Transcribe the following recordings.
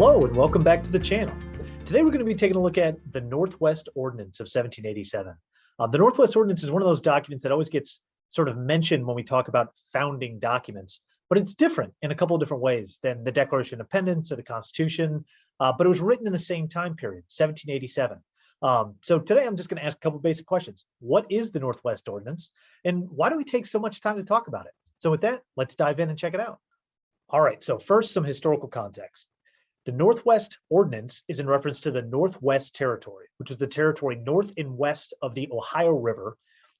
Hello and welcome back to the channel. Today we're going to be taking a look at the Northwest Ordinance of 1787. The Northwest Ordinance is one of those documents that always gets sort of mentioned when we talk about founding documents, but it's different in a couple of different ways than the Declaration of Independence or the Constitution, but it was written in the same time period, 1787. So today I'm just going to ask a couple of basic questions. What is the Northwest Ordinance and why do we take so much time to talk about it? So with that, let's dive in and check it out. All right, so first some historical context. The Northwest Ordinance is in reference to the Northwest Territory, which is the territory north and west of the Ohio River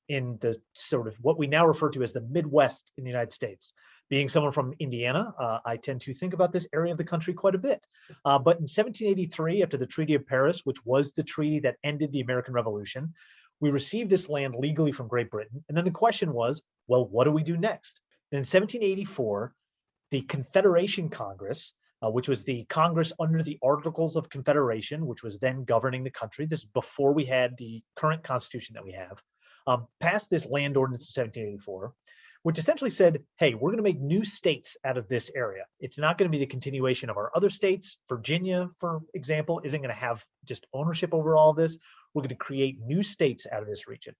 in the sort of what we now refer to as the Midwest in the United States. Being someone from Indiana, I tend to think about this area of the country quite a bit. But in 1783, after the Treaty of Paris, which was the treaty that ended the American Revolution, we received this land legally from Great Britain. And then the question was, well, what do we do next? And in 1784, the Confederation Congress, which was the Congress under the Articles of Confederation, which was then governing the country. This is before we had the current Constitution that we have, passed this land ordinance in 1784, which essentially said, hey, we're going to make new states out of this area. It's not going to be the continuation of our other states. Virginia, for example, isn't going to have just ownership over all of this. We're going to create new states out of this region.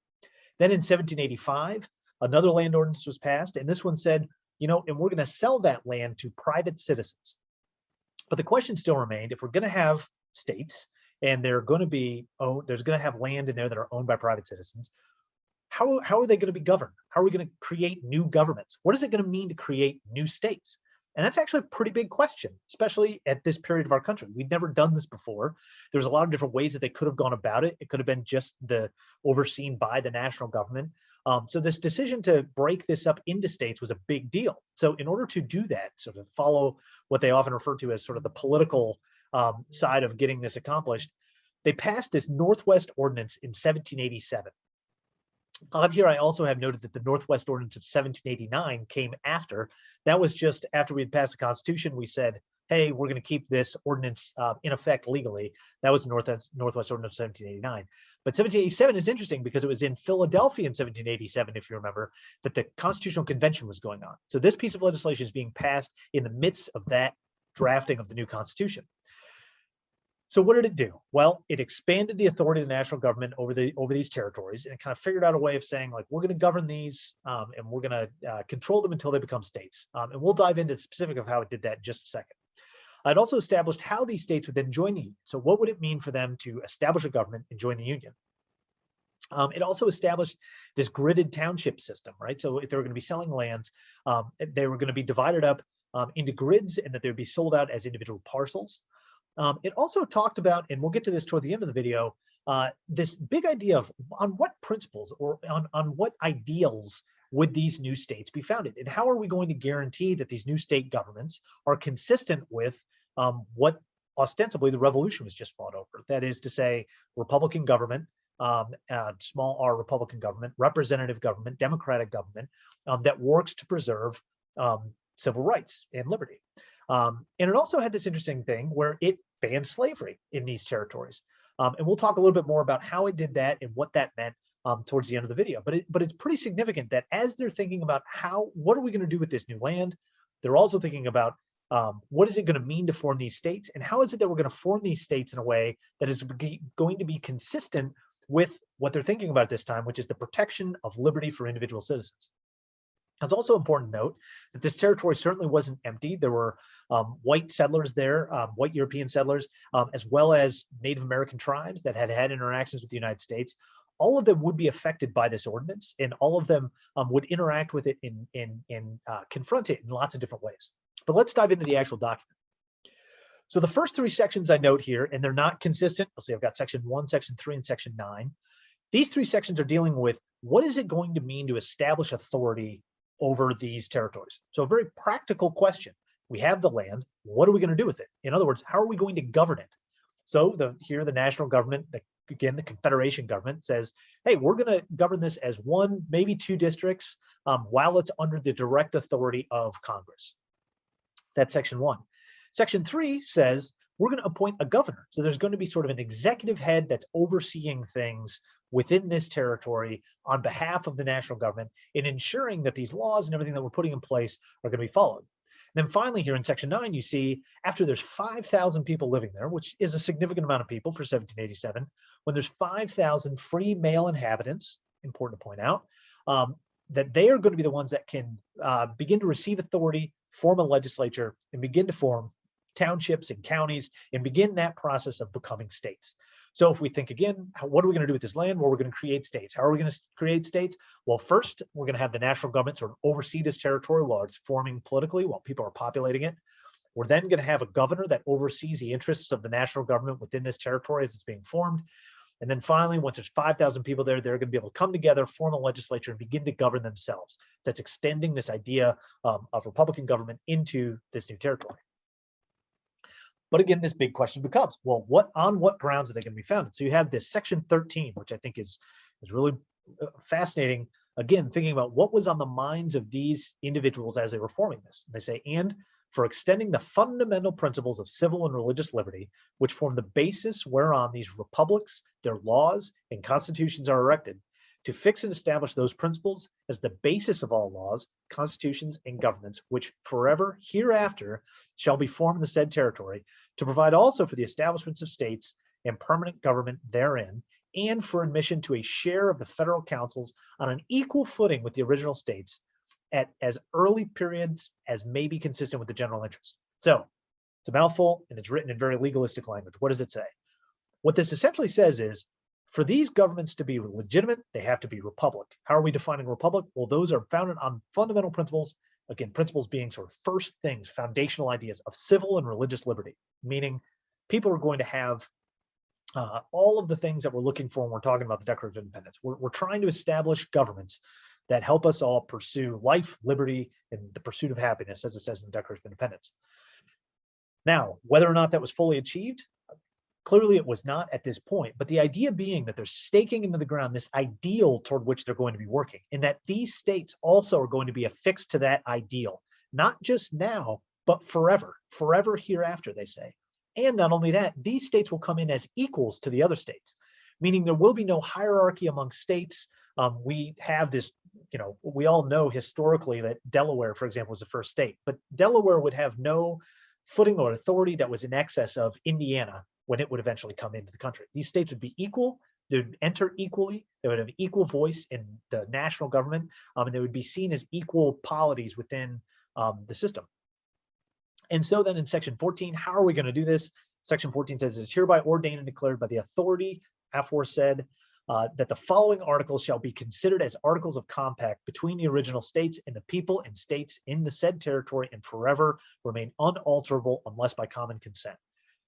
Then in 1785, another land ordinance was passed, and this one said, and we're going to sell that land to private citizens. But the question still remained, if we're going to have states and they're going to be there's going to have land in there that are owned by private citizens, how are they going to be governed? How are we going to create new governments? What is it going to mean to create new states? And that's actually a pretty big question, especially at this period of our country. We'd never done this before. There's a lot of different ways that they could have gone about it. It could have been just overseen by the national government. So this decision to break this up into states was a big deal. So in order to do that, sort of follow what they often refer to as sort of the political side of getting this accomplished, they passed this Northwest Ordinance in 1787. On here, I also have noted that the Northwest Ordinance of 1789 came after. That was just after we had passed the Constitution. We said, hey, we're going to keep this ordinance in effect legally. That was the Northwest Ordinance of 1789. But 1787 is interesting because it was in Philadelphia in 1787, if you remember, that the Constitutional Convention was going on. So this piece of legislation is being passed in the midst of that drafting of the new Constitution. So what did it do? Well, it expanded the authority of the national government over these territories, and it kind of figured out a way of saying, like, we're going to govern these and we're going to control them until they become states. And we'll dive into the specific of how it did that in just a second. It also established how these states would then join the Union. So what would it mean for them to establish a government and join the Union? It also established this gridded township system, right? So if they were going to be selling lands, they were going to be divided up into grids and that they would be sold out as individual parcels. It also talked about, and we'll get to this toward the end of the video, this big idea of on what principles or on what ideals would these new states be founded? And how are we going to guarantee that these new state governments are consistent with what ostensibly the revolution was just fought over? That is to say, Republican government, small r Republican government, representative government, democratic government that works to preserve civil rights and liberty. And it also had this interesting thing where it banned slavery in these territories. And we'll talk a little bit more about how it did that and what that meant towards the end of the video. But it's pretty significant that as they're thinking about what are we going to do with this new land, they're also thinking about what is it going to mean to form these states, and how is it that we're going to form these states in a way that is going to be consistent with what they're thinking about at this time, which is the protection of liberty for individual citizens. It's also important to note that this territory certainly wasn't empty. There were white settlers there, white European settlers, as well as Native American tribes that had interactions with the United States. All of them would be affected by this ordinance, and all of them would interact with it and confront it in lots of different ways. But let's dive into the actual document. So the first three sections I note here, and they're not consistent. Let's see, I've got section 1, section 3, and section 9. These three sections are dealing with what is it going to mean to establish authority over these territories. So a very practical question. We have the land. What are we going to do with it? In other words, how are we going to govern it? So here the national government, again, the Confederation government says, hey, we're going to govern this as one, maybe two districts while it's under the direct authority of Congress. That's section 1. Section 3 says we're going to appoint a governor. So there's going to be sort of an executive head that's overseeing things within this territory on behalf of the national government in ensuring that these laws and everything that we're putting in place are going to be followed. Then finally here in section 9, you see after there's 5,000 people living there, which is a significant amount of people for 1787, when there's 5,000 free male inhabitants, important to point out, that they are going to be the ones that can begin to receive authority, form a legislature, and begin to form townships and counties and begin that process of becoming states. So if we think again, what are we going to do with this land? Well, we're going to create states. How are we going to create states? Well, first, we're going to have the national government sort of oversee this territory while it's forming politically, while people are populating it. We're then going to have a governor that oversees the interests of the national government within this territory as it's being formed. And then finally, once there's 5,000 people there, they're going to be able to come together, form a legislature, and begin to govern themselves. So that's extending this idea of Republican government into this new territory. But again, this big question becomes, well, on what grounds are they going to be founded? So you have this section 13, which I think is really fascinating. Again, thinking about what was on the minds of these individuals as they were forming this. And they say, and for extending the fundamental principles of civil and religious liberty, which form the basis whereon these republics, their laws, and constitutions are erected, to fix and establish those principles as the basis of all laws, constitutions, and governments, which forever hereafter shall be formed in the said territory, to provide also for the establishments of states and permanent government therein, and for admission to a share of the federal councils on an equal footing with the original states at as early periods as may be consistent with the general interest. So it's a mouthful and it's written in very legalistic language. What does it say? What this essentially says is, for these governments to be legitimate, they have to be republic. How are we defining republic? Well, those are founded on fundamental principles, again, principles being sort of first things, foundational ideas of civil and religious liberty, meaning people are going to have all of the things that we're looking for when we're talking about the Declaration of Independence. We're trying to establish governments that help us all pursue life, liberty, and the pursuit of happiness, as it says in the Declaration of Independence. Now, whether or not that was fully achieved, clearly it was not at this point, but the idea being that they're staking into the ground this ideal toward which they're going to be working, and that these states also are going to be affixed to that ideal, not just now, but forever hereafter, they say. And not only that, these states will come in as equals to the other states, meaning there will be no hierarchy among states. We have this, we all know historically that Delaware, for example, was the first state, but Delaware would have no footing or authority that was in excess of Indiana when it would eventually come into the country. These states would be equal, they would enter equally, they would have equal voice in the national government, and they would be seen as equal polities within the system. And so then in section 14, how are we going to do this? Section 14 says, it is hereby ordained and declared by the authority aforesaid that the following articles shall be considered as articles of compact between the original states and the people and states in the said territory and forever remain unalterable unless by common consent.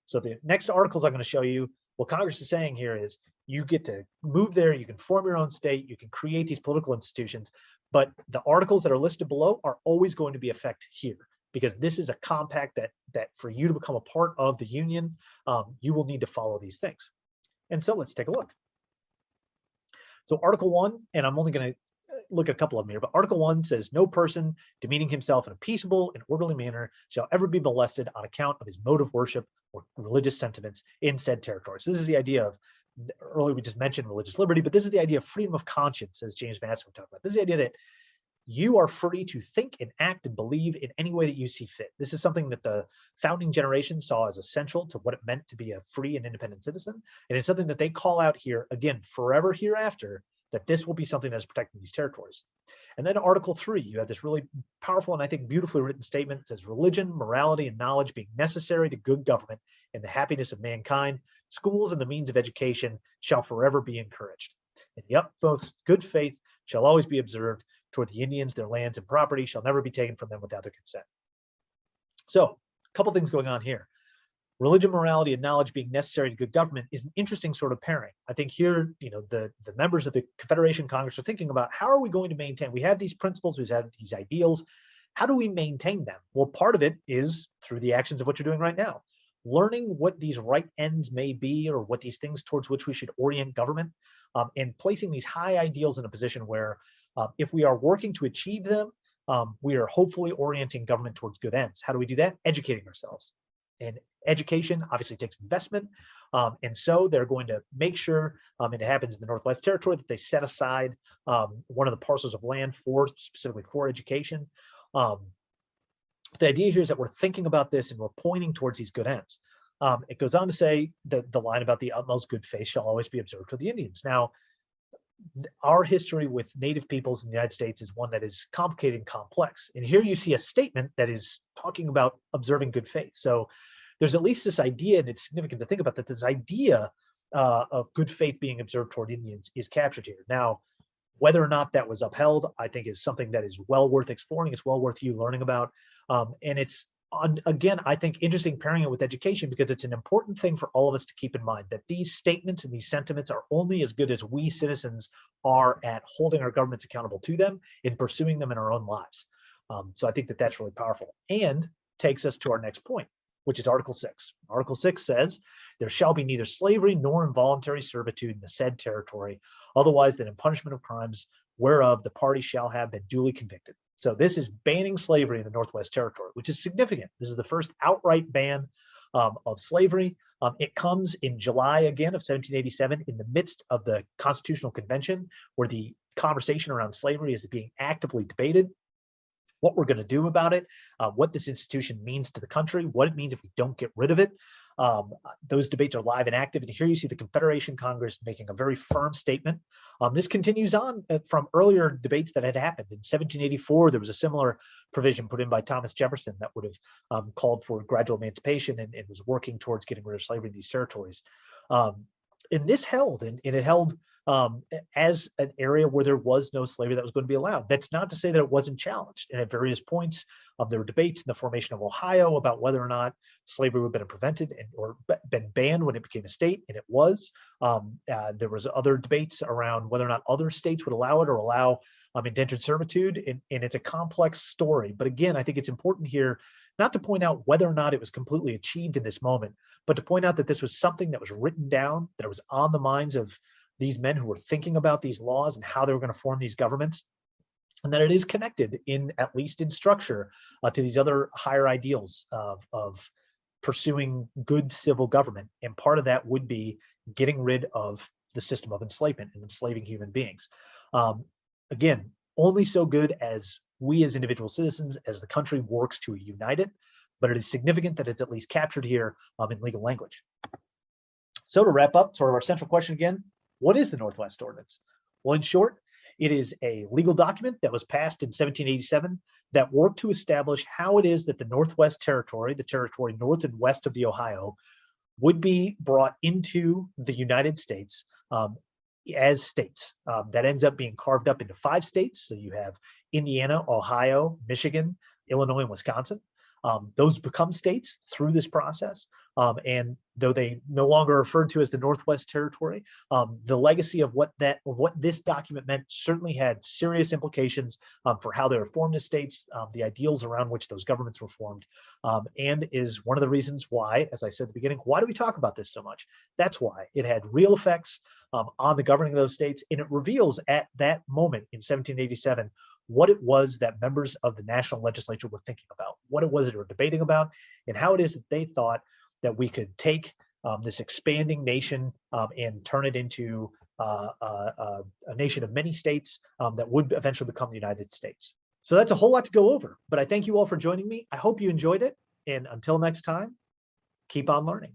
So the next articles I'm going to show you, what Congress is saying here is you get to move there, you can form your own state, you can create these political institutions, but the articles that are listed below are always going to be effect here, because this is a compact that for you to become a part of the Union, you will need to follow these things. And so let's take a look. So Article 1, and I'm only going to look at a couple of them here, but Article 1 says, no person demeaning himself in a peaceable and orderly manner shall ever be molested on account of his mode of worship or religious sentiments in said territory. So this is the idea of, earlier we just mentioned religious liberty, but this is the idea of freedom of conscience, as James Madison would talk about. This is the idea that you are free to think and act and believe in any way that you see fit. This is something that the founding generation saw as essential to what it meant to be a free and independent citizen. And it's something that they call out here, again, forever hereafter, that this will be something that's protecting these territories. And then Article 3, you have this really powerful and I think beautifully written statement that says, religion, morality, and knowledge being necessary to good government and the happiness of mankind, schools and the means of education shall forever be encouraged. And the utmost good faith shall always be observed toward the Indians, their lands and property shall never be taken from them without their consent. So a couple things going on here. Religion, morality, and knowledge being necessary to good government is an interesting sort of pairing. I think here, the members of the Confederation Congress are thinking about how are we going to maintain, we have these principles, we have these ideals, how do we maintain them? Well, part of it is through the actions of what you're doing right now. Learning what these right ends may be or what these things towards which we should orient government, and placing these high ideals in a position where if we are working to achieve them, we are hopefully orienting government towards good ends. How do we do that? Educating ourselves. And education obviously takes investment. And so they're going to make sure, and it happens in the Northwest Territory, that they set aside one of the parcels of land specifically for education. The idea here is that we're thinking about this and we're pointing towards these good ends. It goes on to say that the line about the utmost good faith shall always be observed with the Indians. Now, our history with Native peoples in the United States is one that is complicated and complex. And here you see a statement that is talking about observing good faith. So there's at least this idea, and it's significant to think about that this idea of good faith being observed toward Indians is captured here. Now, whether or not that was upheld, I think is something that is well worth exploring. It's well worth you learning about. And it's, again, I think interesting pairing it with education, because it's an important thing for all of us to keep in mind that these statements and these sentiments are only as good as we citizens are at holding our governments accountable to them and pursuing them in our own lives. So I think that that's really powerful, and takes us to our next point, which is Article 6. Article 6 says, there shall be neither slavery nor involuntary servitude in the said territory, otherwise than in punishment of crimes whereof the party shall have been duly convicted. So this is banning slavery in the Northwest Territory, which is significant. This is the first outright ban of slavery. It comes in July again of 1787 in the midst of the Constitutional Convention, where the conversation around slavery is being actively debated. What we're going to do about it, what this institution means to the country, what it means if we don't get rid of it. Those debates are live and active. And here you see the Confederation Congress making a very firm statement. This continues on from earlier debates that had happened. In 1784, there was a similar provision put in by Thomas Jefferson that would have called for gradual emancipation and was working towards getting rid of slavery in these territories. And this held, and it held as an area where there was no slavery that was going to be allowed. That's not to say that it wasn't challenged. And at various points there were debates in the formation of Ohio about whether or not slavery would have been prevented or been banned when it became a state, and it was. There was other debates around whether or not other states would allow it or allow indentured servitude, and it's a complex story. But again, I think it's important here not to point out whether or not it was completely achieved in this moment, but to point out that this was something that was written down, that it was on the minds of these men who were thinking about these laws and how they were going to form these governments, and that it is connected in, at least in structure, to these other higher ideals of pursuing good civil government. And part of that would be getting rid of the system of enslavement and enslaving human beings. Again, only so good as we as individual citizens, as the country works to unite it, but it is significant that it's at least captured here in legal language. So to wrap up, sort of our central question again, what is the Northwest Ordinance? Well, in short, it is a legal document that was passed in 1787 that worked to establish how it is that the Northwest Territory, the territory north and west of the Ohio, would be brought into the United States as states. That ends up being carved up into 5 states. So you have Indiana, Ohio, Michigan, Illinois, and Wisconsin. Those become states through this process. And though they no longer referred to as the Northwest Territory, the legacy of what this document meant certainly had serious implications for how they were formed as states, the ideals around which those governments were formed, and is one of the reasons why, as I said at the beginning, why do we talk about this so much? That's why it had real effects on the governing of those states, and it reveals at that moment in 1787 what it was that members of the national legislature were thinking about, what it was they were debating about, and how it is that they thought that we could take this expanding nation and turn it into a nation of many states that would eventually become the United States. So that's a whole lot to go over, but I thank you all for joining me. I hope you enjoyed it, and until next time, keep on learning.